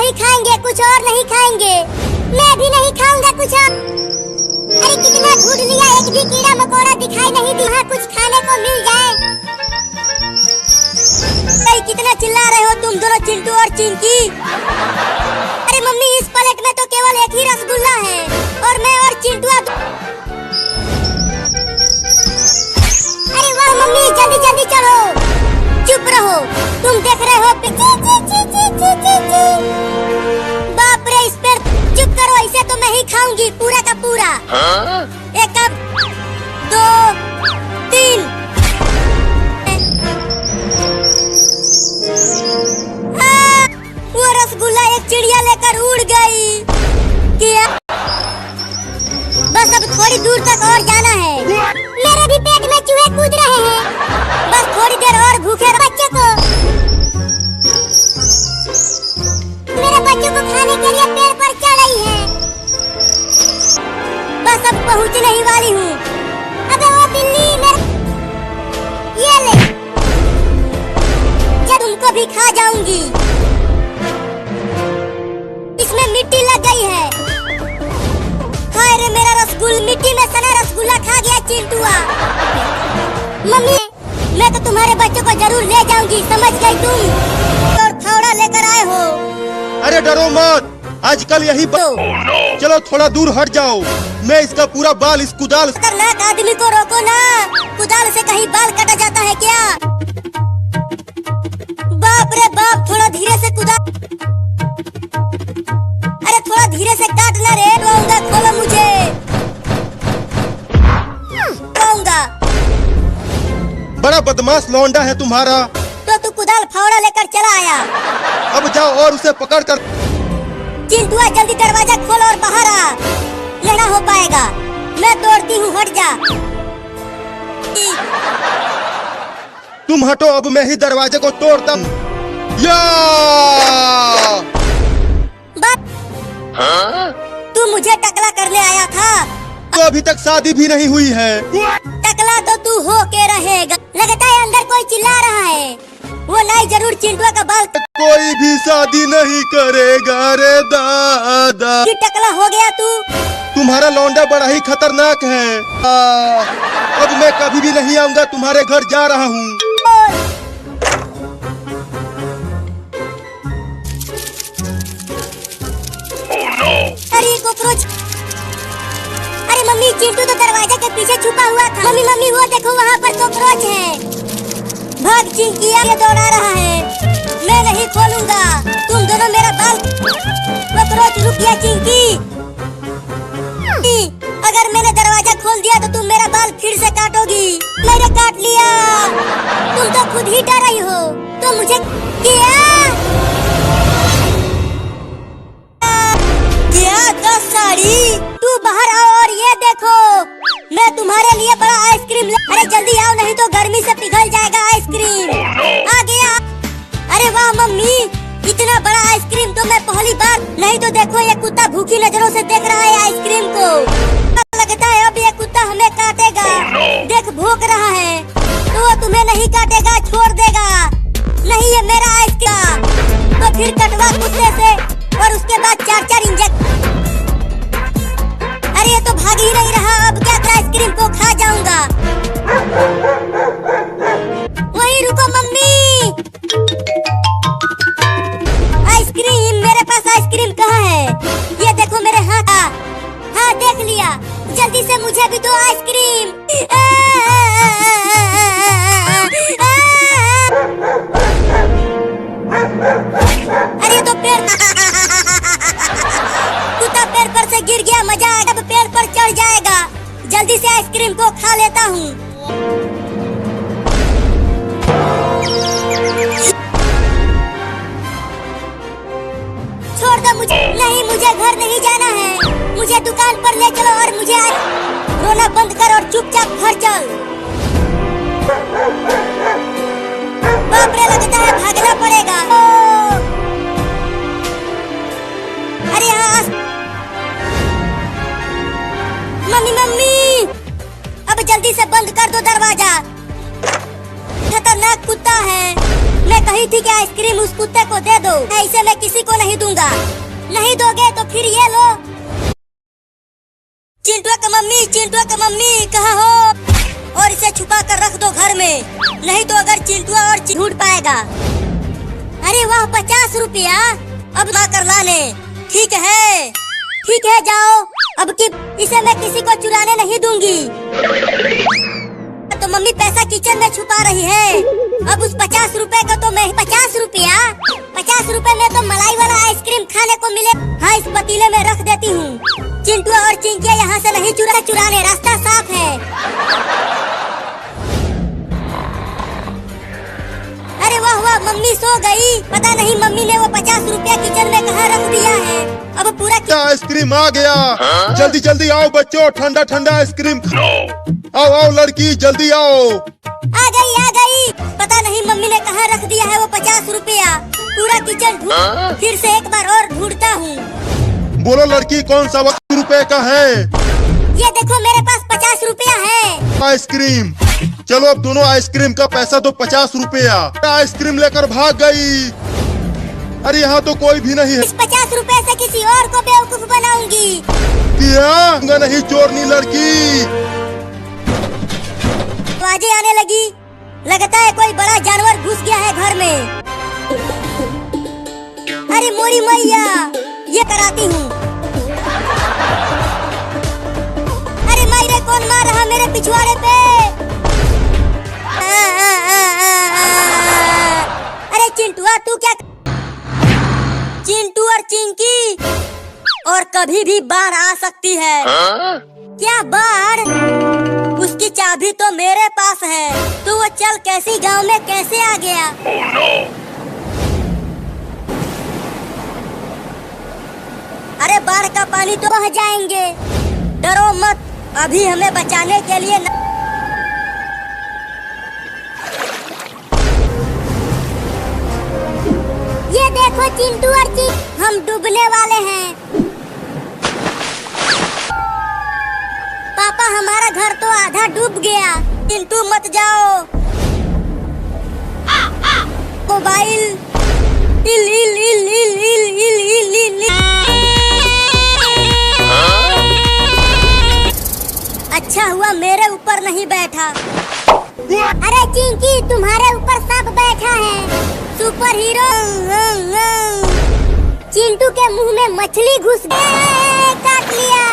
वही खाएंगे, कुछ और नहीं खाएंगे। मैं भी नहीं खाऊंगा कुछ और। अरे कितना ढूंढ लिया, एक भी कीड़ा मकोड़ा दिखाई नहीं दिया, कुछ खाने को मिल जाए। कितना चिल्ला रहे हो तुम दोनों, चिंटू और चिंकी? अरे मम्मी, इस प्लेट में तो केवल एक ही रसगुल्ला है और मैं और चिंटू। अरे वाह मम्मी, जल्दी जल्दी चलो। चुप रहो, तुम देख रहे हो। बाप रे, इस पर चुप करो, इसे तो मैं ही खाऊंगी पूरा का पूरा। एक कप, 2, 3। वो रसगुल्ला एक चिड़िया लेकर उड़ गई। क्या? बस अब थोड़ी दूर तक और जाना है। मेरे भी पेट में चूहे कूद रहे हैं। बस थोड़ी देर और भूखे बच्चों को, मेरे बच्चों को खाने के लिए पेड़ पर चढ़ रही है। बस अब पहुंचने ही वाली हूँ। अबे वो बिल्ली, ये ले, जब तुमको भी खा जाऊंगी। इसमें मिट्टी लग गई है। हाय रे, मेरा रसगुल्ला, मिट्टी में सना रसगुल्ला खा गया चिंटुआ। मम्मी, मैं तो तुम्हारे बच्चों को जरूर ले जाऊंगी, समझ गई तुम? और थोड़ा लेकर आए हो। अरे डरो मत, आजकल यही चलो थोड़ा दूर हट जाओ, मैं इसका पूरा बाल इस कुदाल। खतरनाक आदमी को रोको ना, कुदाल से कहीं बाल काटा जाता है क्या? बाप रे बाप, थोड़ा धीरे से कुदा। अरे थोड़ा धीरे से काटना रे, रोऊंगा, खोलो मुझे। रोऊंगा। बड़ा बदमाश लौंडा है तुम्हारा। तो तू कुदाल फावड़ा लेकर चला आया। अब जाओ और उसे पकड़ कर। चिंटुआ, जल्दी दरवाजा खोल और बाहर आ। लेना हो पाएगा, मैं तोड़ती हूँ, हट जा। तुम हटो, अब मैं ही दरवाजे को तोड़ता हूँ। तू मुझे टकला करने आया था? तो अभी तक शादी भी नहीं हुई है। टकला तो तू हो के रहेगा। लगता है अंदर कोई चिल्ला रहा है। वो नहीं, जरूर चिंटुआ का बाल। कोई भी शादी नहीं करेगा रे दादा। कि टकला हो गया तू? तुम्हारा लौंडा बड़ा ही खतरनाक है। अब मैं कभी भी नहीं आऊंगा तुम्हारे घर, जा रहा हूँ। अरे कॉकरोच! अरे मम्मी, चिंटू तो दरवाजे के पीछे छुपा हुआ था। मम्मी मम्मी, वो देखो वहाँ पर कॉकरोच है। भाग चिंकिया, ये दौड़ा रहा है। मैं नहीं खोलूंगा, तुम दोनों मेरा बाल। कॉकरोच, रुक गया चिंकी। अगर मैंने दरवाजा खोल दिया तो तुम मेरा बाल फिर से काटोगी। मैंने काट लिया। तुम तो खुद ही डर रही हो, तो मुझे क्या साड़ी। तू बाहर आओ और ये देखो, मैं तुम्हारे लिए बड़ा आइसक्रीम अरे जल्दी आओ, नहीं तो गर्मी से पिघल जाएगा आइसक्रीम। आ गया। अरे वाह मम्मी, इतना बड़ा आइसक्रीम तो मैं पहली बार। नहीं तो देखो, ये कुत्ता भूखी नजरों से देख रहा है आइसक्रीम को। लगता है अब ये कुत्ता हमें काटेगा। देख, भौंक रहा है। तो वो तुम्हें नहीं काटेगा, छोड़ देगा। नहीं, ये मेरा आइसक्रीम। तो फिर कटवा कुत्ते से और उसके बाद 4-4 इंजेक्शन। अरे ये तो भाग ही नहीं रहा, अब क्या आइसक्रीम को खा जाऊंगा। वहीं रुको मम्मी। आइसक्रीम, मेरे पास आइसक्रीम कहाँ है? ये देखो मेरे हाथ। हाँ, देख लिया। जल्दी से मुझे भी दो आइसक्रीम। अरे तो पेड़ कुत्ता पेड़ पर से गिर गया, मजा आएगा। अब पेड़ पर चढ़ जाएगा। जल्दी से आइसक्रीम को खा लेता हूँ। छोड़ दो मुझे। नहीं, मुझे घर नहीं जाना है। मुझे दुकान पर ले चलो और मुझे रोना बंद कर और चुपचाप घर चल। बाप रे, लगता है भागना पड़ेगा। अरे हाँ, मम्मी मम्मी, अब जल्दी से बंद कर दो दरवाजा। खतरनाक कुत्ता है। मैं कही थी कि आइसक्रीम उस कुत्ते को को दे दो, ऐसे मैं किसी को नहीं दूंगा। नहीं दोगे तो फिर ये लो। चिंटुआ का मम्मी कहाँ हो? और इसे छुपा कर रख दो घर में, नहीं तो अगर चिंटुआ और ढूंढ पाएगा। अरे वाह 50 रुपया, अब ना कर लाने। ठीक है जाओ, अब की इसे मैं किसी को चुराने नहीं दूंगी। तो मम्मी पैसा किचन में छुपा रही है। अब उस 50 रुपए को तो मैं 50 रुपए में तो मलाई वाला आइसक्रीम खाने को मिले। हाँ, इस पतीले में रख देती हूँ। चिंटुआ और चिंकिया यहाँ से नहीं चुराने, रास्ता साफ है। अरे वाह वाह, मम्मी सो गई। पता नहीं मम्मी ने वो 50 रुपया किचन में कहाँ रख दिया है। अब पूरा आइसक्रीम आ गया। जल्दी जल्दी आओ बच्चों, ठंडा ठंडा आइसक्रीम खाओ। आओ लड़की, जल्दी आओ। आ गई। पता नहीं मम्मी ने कहाँ रख दिया है वो 50 रुपया। पूरा किचन ढूंढ, फिर से एक बार और ढूंढता हूँ। बोलो लड़की, कौन सा रुपए का है? ये देखो मेरे पास 50 रुपया है। आइसक्रीम। चलो अब दोनों आइसक्रीम का पैसा दो 50 रुपया। आइसक्रीम लेकर भाग गई। अरे यहाँ तो कोई भी नहीं है। इस 50 रुपए से किसी और को बेवकूफ बनाऊंगी। क्या नहीं चोरनी लड़की। आवाजें आने लगी, लगता है कोई बड़ा जानवर घुस गया है घर में। अरे मोरी मैया, ये कराती हूँ। अरे मायरे, कौन मार रहा मेरे पिछवाड़े पे? अरे चिंटुआ, तू क्या? चिंटू और चिंकी, और कभी भी बाढ़ आ सकती है। क्या बाढ़? उसकी चाबी तो मेरे पास है, तो वो चल कैसी गांव में कैसे आ गया? अरे बाढ़ का पानी तो बह जाएंगे, डरो मत, अभी हमें बचाने के लिए ये देखो चिंटू और हम डूबने वाले हैं। पापा, हमारा घर तो आधा डूब गया। चिंटू मत जाओ। मोबाइल इल इल इल इल इल इल इल इल। अच्छा हुआ मेरे ऊपर नहीं बैठा। अरे चिंकी, तुम्हारे ऊपर सांप बैठा है। Super hero. चिंटू के मुंह में मछली घुस गई, काट लिया।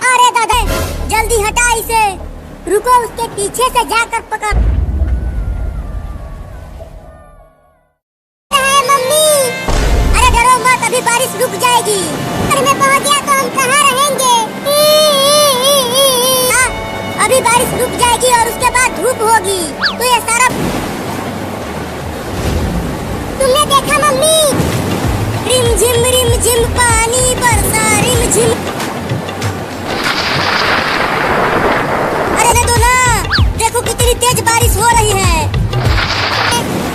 अरे दादा, जल्दी हटा इसे। रुको, उसके पीछे से जाकर पकड़। मम्मी, अरे डरो मत, अभी बारिश रुक जाएगी। अरे मैं पहुंच गया तो हम कहाँ रहेंगे? अभी बारिश रुक जाएगी और उसके बाद धूप होगी, तो ये सारा। तुमने देखा मम्मी? रिम झिम पानी बरसा, रिम झिम। अरे दो ना, देखो कितनी तेज बारिश हो रही है।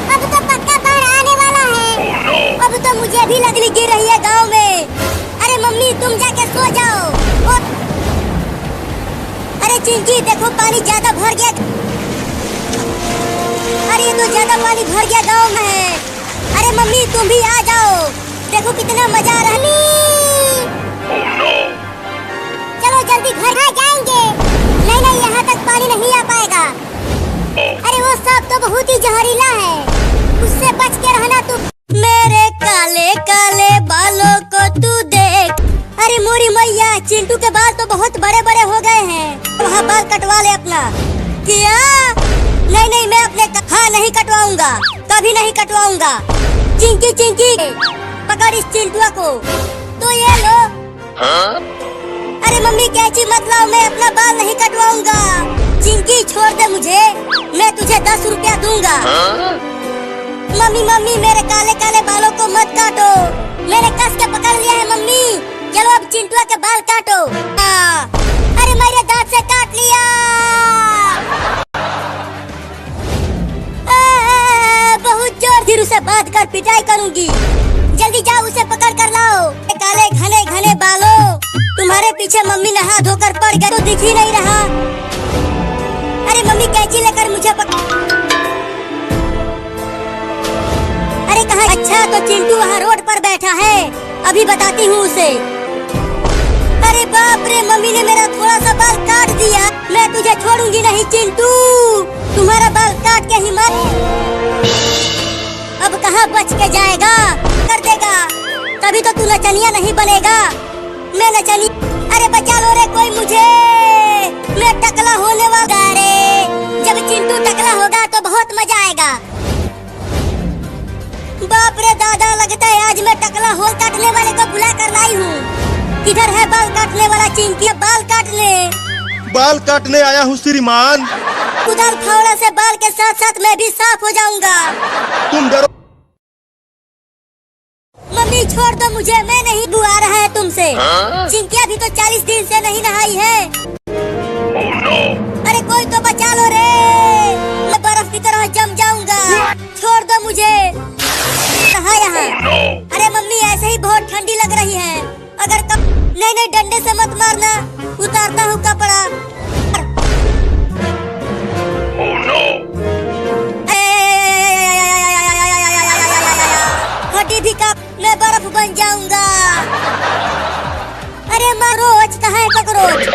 अब तो पक्का बाढ़ आने वाला है। अब तो मुझे भी लगनी गिर रही है गांव में। अरे मम्मी, तुम जाके सो जाओ। अरे चिंकी, देखो पानी ज्यादा भर गया। अरे ये तो ज्यादा पानी भर गया गांव में है। अरे मम्मी, तुम भी आ जाओ, देखो कितना मजा आ रहा है। चलो जल्दी घर आ जाएंगे। नहीं, यहाँ तक पानी नहीं आ पाएगा। अरे वो सांप तो बहुत ही जहरीला है, उससे बच के रहना तू। मेरे काले काले बालों को तू देख। अरे मोरी मैया, चिंटू के बाल तो बहुत बड़े बड़े हो गए हैं। वहाँ बाल कटवा ले अपना। क्या? नहीं, मैं अपने नहीं कटवाऊंगा, कभी नहीं कटवाऊंगा। चिंकी, पकड़ इस चिंटुआ को। तो ये लो। अरे मम्मी, कैंची मत लाओ, मैं अपना बाल नहीं कटवाऊंगा। चिंकी, छोड़ दे मुझे, मैं तुझे 10 रुपया दूंगा। मम्मी, मेरे काले काले बालों को मत काटो, मैंने कस के पकड़ लिया है मम्मी। चलो अब चिंटुआ के बाल काटो। अरे मेरे दांत से काट लिया। बहुत जोर, फिर उसे बांध कर पिटाई करूंगी। जल्दी जाओ, उसे पकड़ कर लाओ। काले घने घने बालों, तुम्हारे पीछे मम्मी नहा धोकर पड़ गए तो दिख ही नहीं रहा। अरे मम्मी कैंची लेकर मुझे अरे कहाँ? अच्छा तो चिंटू वहाँ रोड पर बैठा है, अभी बताती हूँ उसे। अरे बाप रे, मम्मी ने मेरा थोड़ा सा बाल काट दिया। मैं तुझे छोड़ूंगी नहीं चिंटू, तुम्हारा बाल काट के ही मार। अब कहाँ बच के जाएगा, कर देगा, तभी तो तू नचनिया नहीं बनेगा। मैं नचनी, अरे बचा लो रे कोई मुझे, मैं टकला होने वाला रे। जब चिंटू टकला होगा तो बहुत मजा आएगा। बाप रे दादा, लगता है आज मैं टकला होल काटने वाले को बुला कर लाई हूँ। किधर है बाल काटने वाला चिंकी? बाल काट ले। बाल काटने आया हूँ श्रीमान। कुदाल फावड़ा से बाल के साथ साथ मैं भी साफ हो जाऊंगा। तुम डरो। मम्मी छोड़ दो मुझे, मैं नहीं बुआ रहा है तुमसे। चिंकिया भी तो 40 दिन से नहीं नहाई है। अरे कोई तो बचा लो रे, मैं बर्फ की तरह जम जाऊंगा। छोड़ दो मुझे। कहाँ यहाँ? अरे मम्मी ऐसे ही बहुत ठंडी लग रही है। अगर नहीं नहीं, डंडे से मत मारना, उतारता हूँ कपड़ा। हड्डी भी काट, मैं बर्फ बन जाऊंगा। अरे रोज कहाँ है ककरोच?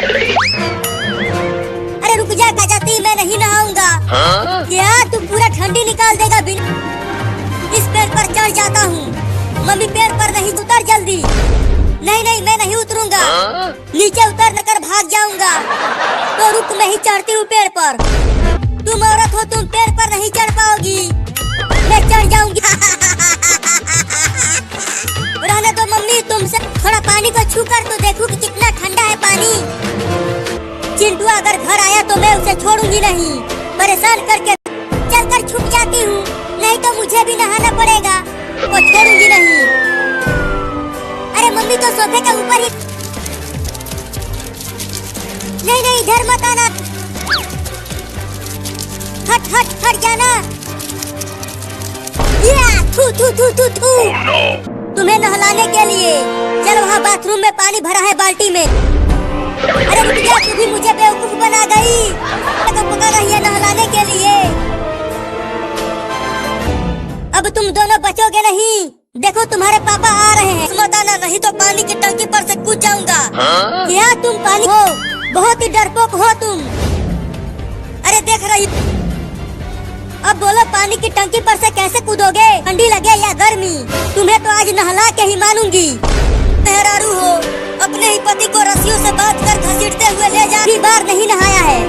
अरे रुक जा गजाती, मैं नहीं नहाऊंगा। क्या तू पूरा ठंडी निकाल देगा? इस पेड़ पर चढ़ जाता हूँ। मम्मी पेड़ पर नहीं, उतर जल्दी। नहीं नहीं, मैं नहीं उतरूंगा, नीचे उतर कर भाग जाऊंगा। तो रुक, मैं ही चढ़ती हूँ पेड़ पर। तुम औरत हो, तुम पेड़ पर नहीं चढ़ पाओगी, मैं चढ़ जाऊंगी। रहने दो मम्मी, तुमसे थोड़ा पानी को छू कर तो देखूं कि कितना ठंडा है पानी। चिंटू अगर घर आया तो मैं उसे छोड़ूंगी नहीं, परेशान करके चलकर छुप जाती हूँ। नहीं तो मुझे भी नहाना पड़ेगा, वो छोड़ूंगी नहीं। अरे मम्मी तो सोफे के ऊपर ही। नहीं नहीं, इधर मत आना, हट हट हट जाना। थू थू थू थू थू। तुम्हें नहलाने के लिए चलो, वहाँ बाथरूम में पानी भरा है बाल्टी में। अरे रुक जा, तू भी मुझे बेवकूफ बना गई। तो पकड़ रही है नहलाने के लिए। अब तुम दोनों बचोगे नहीं, देखो तुम्हारे पापा आ रहे हैं। मत आना, नहीं तो पानी की टंकी पर से कूद जाऊंगा। क्या तुम पानी हो? बहुत ही डरपोक हो तुम। अरे देख रही, अब बोलो पानी की टंकी पर से कैसे कूदोगे? ठंडी लगे या गर्मी? तुम्हें तो आज नहला के ही मानूंगी। मेहरारू हो, अपने ही पति को रस्सियों से बांधकर घसीटते हुए ले जा। बार नहीं नहाया है,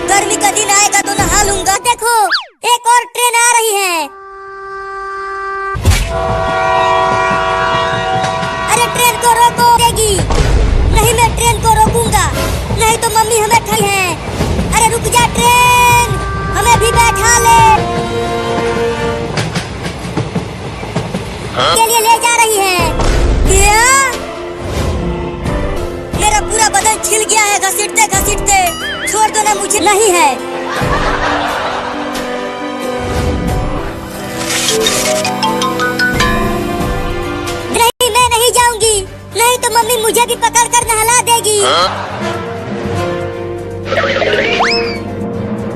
गर्मी का दिन आएगा तो नहा लूंगा। देखो एक और ट्रेन आ रही है। अरे ट्रेन को रोको देगी? नहीं, मैं ट्रेन को रोकूंगा, नहीं तो मम्मी हमें ठगी है। अरे रुक जा ट्रेन, हमें भी बैठा ले। के लिए ले जा रही है। क्या? मेरा पूरा बदन छिल गया है घसीटते घसीटते। छोड़ दो ना मुझे, नहीं है। नहीं, मैं नहीं जाऊंगी, नहीं तो मम्मी मुझे भी पकड़ कर नहला देगी।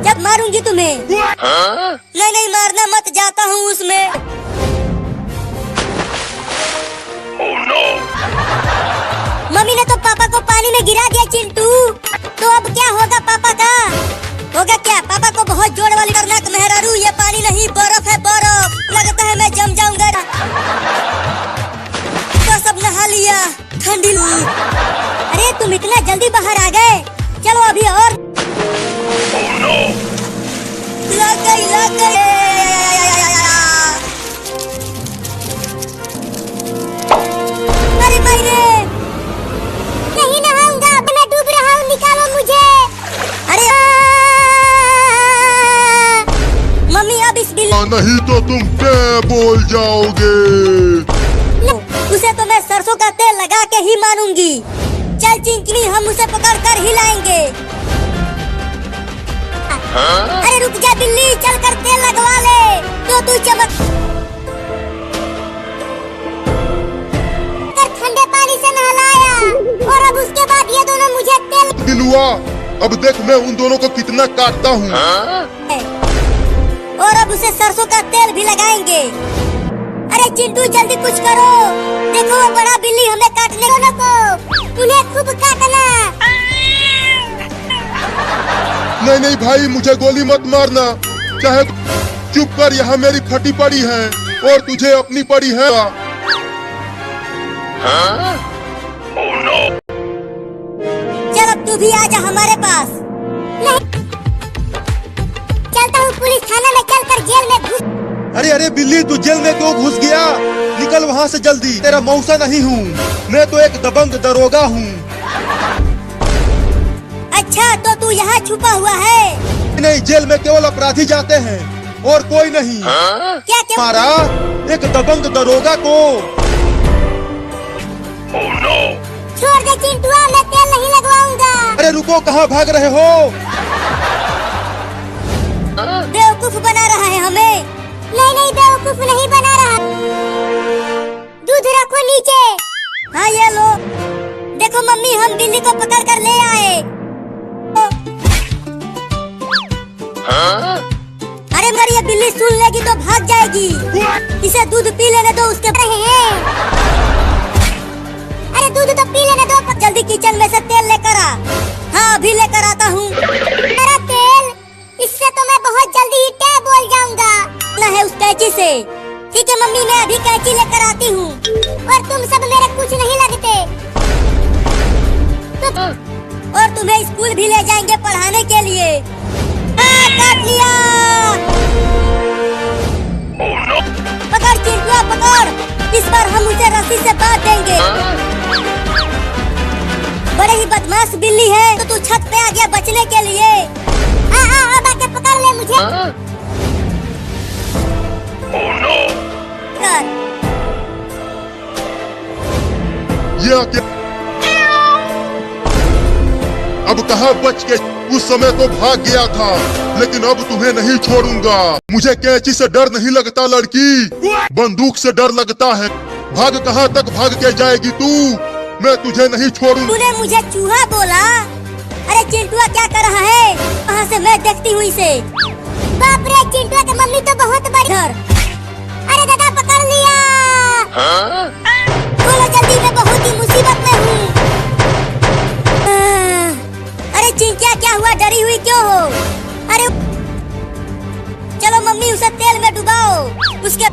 जब मारूंगी तुम्हें। नहीं नहीं, मारना मत, जाता हूँ उसमें। मम्मी ने तो पापा को पानी में गिरा दिया चिंटू। तो अब क्या होगा पापा का? होगा क्या? पापा को बहुत जोर वाली खतरनाक मेहरारू, ये पानी नहीं बर्फ है, बर्फ। लगता है मैं जम जाऊंगा। तो सब नहा लिया, ठंडी। अरे तुम इतना जल्दी बाहर आ गए, चलो अभी और। लग गई, लग गई। अरे भाई रे, नहीं नहाऊंगा, मैं डूब रहा हूँ, निकालो मुझे। अरे मम्मी अब इस बिल नहीं तो तुम पे बोल जाओगे। उसे तो मैं सरसों का तेल लगा के ही मानूंगी। चल चिंकनी, हम उसे पकड़ कर हिलाएंगे। अरे रुक जा बिल्ली, चल कर तेल लगवा ले। तो तू चमक कर ठंडे पानी से नहलाया, और अब उसके बाद ये दोनों मुझे तेल दिलवा, अब देख मैं उन दोनों को कितना काटता हूँ। और अब उसे सरसों का तेल भी लगाएंगे। अरे चिंटू जल्दी कुछ करो, देखो वो बड़ा बिल्ली हमें काटने को, उन्हें खूब काटना। नहीं नहीं भाई, मुझे गोली मत मारना, चाहे चुप कर, यहाँ मेरी फटी पड़ी है और तुझे अपनी पड़ी है। चल अब तू भी आजा हमारे पास। नहीं, चलता हूँ पुलिस थाना में, चलकर जेल में घुस। अरे अरे बिल्ली, तू जेल में क्यों घुस गया? निकल वहाँ से जल्दी, तेरा मौसा नहीं हूँ मैं, तो एक दबंग दरोगा हूँ। अच्छा तो तू यहाँ छुपा हुआ है? नहीं, जेल में केवल अपराधी जाते हैं और कोई नहीं। क्या क्या मारा एक दबंग दरोगा को। छोड़ दे चिंटुआ, मैं तेल नहीं लगवाऊंगा। अरे रुको, कहाँ भाग रहे हो? बेवकूफ बना रहा है हमें। नहीं नहीं, बेवकूफ नहीं बना रहा। दूध रखो नीचे। हाँ ये लो। देखो मम्मी, हम बिल्ली को पकड़ कर ले आए। अरे मगर ये बिल्ली सुन लेगी तो भाग जाएगी, इसे दूध पी लेने दो उसके रहे हैं। अरे दूध तो पी लेने दो, जल्दी किचन में से तेल लेकर आ। हाँ अभी लेकर आता हूँ। मेरा तेल, इससे तो मैं बहुत जल्दी ही टे बोल जाऊंगा। ना है उस कैंची से। ठीक है मम्मी, मैं अभी कैंची लेकर आती हूँ। और तुम सब मेरे कुछ नहीं लगते। और तुम्हें स्कूल भी ले जाएंगे पढ़ाने के लिए। काट लिया। पकड़ चिंटुआ पकड़, इस बार हम उसे रस्सी से बांध देंगे। बड़े ही बदमाश बिल्ली है, तो तू छत पे आ गया बचने के लिए। अब आके पकड़ ले मुझे। ये क्या? अब कहाँ बच के? उस समय तो भाग गया था, लेकिन अब तुम्हें नहीं छोड़ूंगा। मुझे कैंची से डर नहीं लगता लड़की, बंदूक से डर लगता है। भाग, कहाँ तक भाग के जाएगी तू? मैं तुझे नहीं छोड़ूंगा। तूने मुझे चूहा बोला? अरे चिंटुआ क्या कर रहा है? वहाँ से मैं देखती हुई से। बाप रे, चिंटुआ की मम्मी तो बहुत बड़ी। अरे दादा पकड़ लिया। बोलो जल्दी, मैं बहुत ही मुसीबत में हूँ। अरे चिंकिया क्या हुआ, डरी हुई क्यों हो? अरे चलो मम्मी उसे तेल में डुबाओ। उसके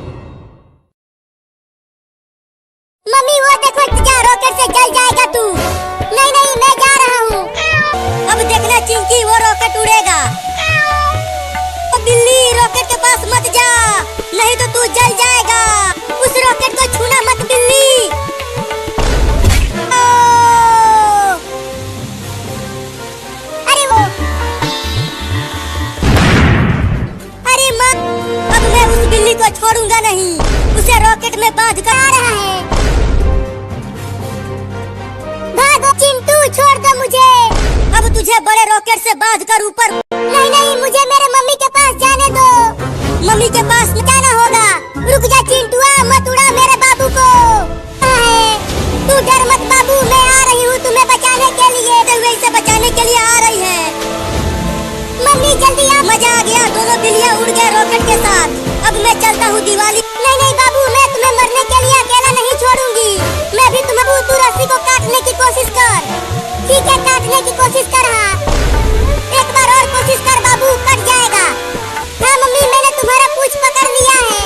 मम्मी वो देखो, क्या रॉकेट से जल जाएगा तू। नहीं नहीं, मैं जा रहा हूँ। अब देखना चिंकी, वो रॉकेट उड़ेगा। ओ बिल्ली, रॉकेट के पास मत जा, नहीं तो तू जल जाएगा। उस रॉकेट को छूना मत बिल्ली। बिल्ली को छोड़ूंगा नहीं, उसे रॉकेट में बांध कर आ रहा है। भागो चिंटू, छोड़ दो मुझे। अब तुझे बड़े रॉकेट से बांध कर ऊपर। नहीं नहीं, मुझे मेरे मम्मी के पास जाने दो। मम्मी के पास जाना होगा। रुक जा चिंटुआ, मत उड़ा मेरे बाबू को। तू डर मत बाबू, मैं आ रही हूँ तुम्हें बचाने के लिए। इसे बचाने के लिए आ रही है। मम्मी जल्दी आ। मजा आ गया, दोनों बिल्लियाँ उड़ गए रॉकेट के साथ। अब मैं चलता हूँ दिवाली। नहीं नहीं बाबू, मैं तुम्हें मरने के लिए अकेला नहीं छोड़ूंगी। मैं भी तुम्हें तू रस्सी को काटने की कोशिश कर। ठीक है, काटने की कोशिश कर। हाँ एक बार और कोशिश कर बाबू, कट जाएगा। हाँ मम्मी, मैंने तुम्हारा पूंछ पकड़ लिया है,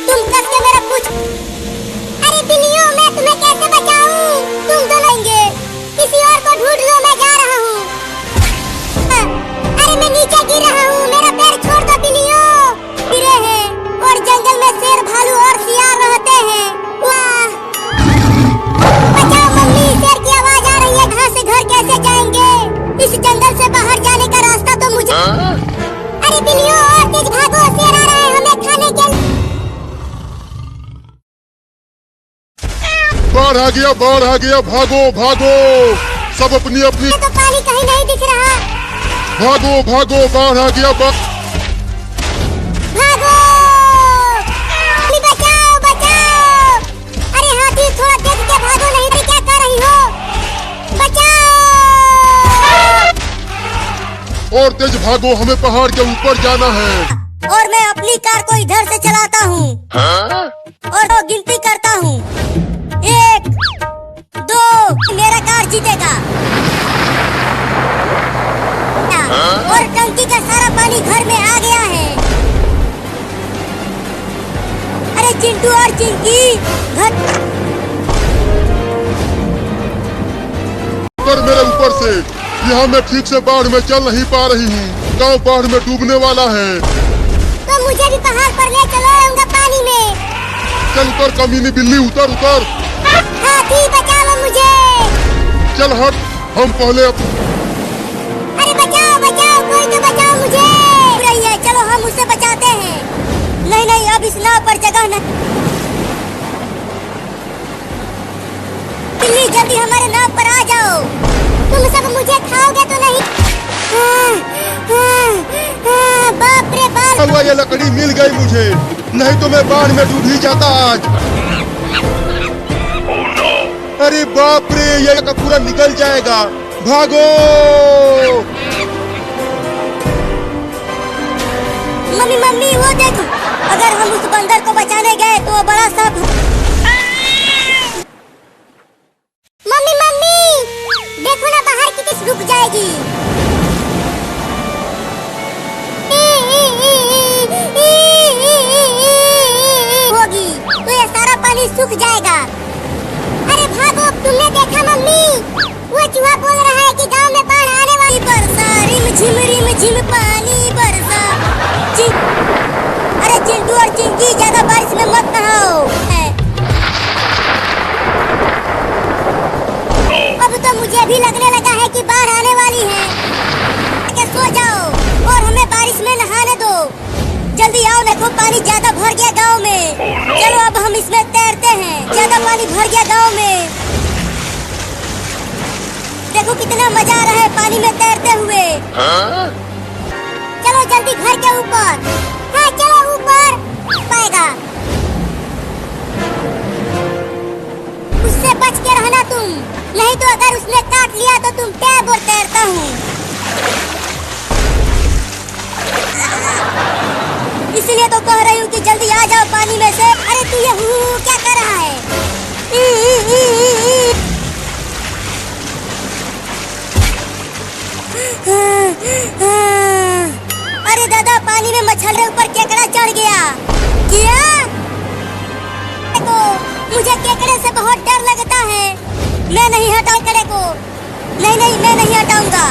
तुम कस के मेरा पूंछ। अरे बिल्लियों, मैं तुम्हें कैसे बचाऊं? तुम तो लेंगे, किसी और को ढूंढ लो, मैं जा रहा हूँ। अरे मैं नीचे गिर रहा हूँ, मेरा पैर छोड़ दो बिल्लियों। गिरे हैं और जंगल में शेर, भालू और सियार रहते हैं। वाह, बचाओ मम्मी, शेर की आवाज आ रही है। यहाँ से घर कैसे जाएंगे? इस जंगल से बाहर जाने का रास्ता तो मुझे। अरे बिल्लियों, और तेज भागो, शेर आ रहा है हमें खाने के लिए। बाढ़ आ गया, बाढ़ आ गया, भागो भागो, सब अपनी अपनी। तो पानी कहीं नहीं दिख रहा। भागो भागो, बाढ़ आ गया। भागो, बचाओ बचाओ। अरे हाथी, थोड़ा देख के भागो, नहीं तो क्या कर रही हो? बचाओ। और तेज भागो, हमें पहाड़ के ऊपर जाना है। और मैं अपनी कार को इधर से चलाता हूँ और वो गिनती करता हूँ। 1, 2, मेरा कार जीतेगा। और टंकी का सारा पानी घर में आ गया है। अरे चिंटू और चिंकी घर पर मेरे ऊपर से, यहाँ मैं ठीक से बाढ़ में चल नहीं पा रही हूँ। गाँव बाढ़ में डूबने वाला है। तो मुझे भी पहाड़ पर ले चलो पानी में। चल उतर कमीनी बिल्ली, उतर उतर। हाथी बचाओ मुझे। चल हट, हम पहले अरे बचाओ बचाओ, कोई तो बचाओ मुझे। रही है, चलो हम उसे बचाते हैं। नहीं नहीं, अब इस नाव पर जगह न। बिल्ली जल्दी हमारे नाव पर आ जाओ। तुम सब मुझे खाओगे तो नहीं? बाप रे बाप। चलवा, ये लकड़ी मिल गई मुझे, नहीं तो मैं बाढ़ में डूब ही जाता आज। अरे बाप रे, ये का पूरा निकल जाएगा। भागो। मम्मी मम्मी वो देखो, अगर हम उस बंदर को बचाने गए तो वो बड़ा सांप। मम्मी मम्मी देखो ना, बाहर की किस रुक जाएगी। होगी तो ये सारा पानी सूख जाएगा। अरे भागो, तुमने देखा मम्मी, वो चूहा बोल रहा है कि गांव में बाढ़ आने वाली। बरसा रिम झिम पानी बरसा। अरे चिंटू और चिंकी ज्यादा बारिश में मत नहाओ। अब तो मुझे भी लगने लगा है कि बाढ़ आने वाली है। सो जाओ और हमें बारिश में नहाने दो। जल्दी आओ, देखो पानी ज्यादा भर गया गांव में। चलो अब हम इसमें तैरते हैं। ज्यादा पानी भर गया गांव में। देखो कितना मजा आ रहा है पानी में तैरते हुए। चलो जल्दी घर के ऊपर। हाँ चलो ऊपर पाएगा। उससे बच के रहना तुम, नहीं तो अगर उसने काट लिया तो तुम टैब और तैरता हूँ। इसीलिए तो कह रही हूँ कि जल्दी आ जाओ पानी में से। अरे तू ये क्या कर रहा है? अरे दादा, पानी में मछली ऊपर केकड़ा चढ़ गया। क्या? देखो, मुझे केकड़े से बहुत डर लगता है। मैं नहीं हटाऊं केकड़े को। नहीं नहीं, मैं नहीं हटाऊंगा।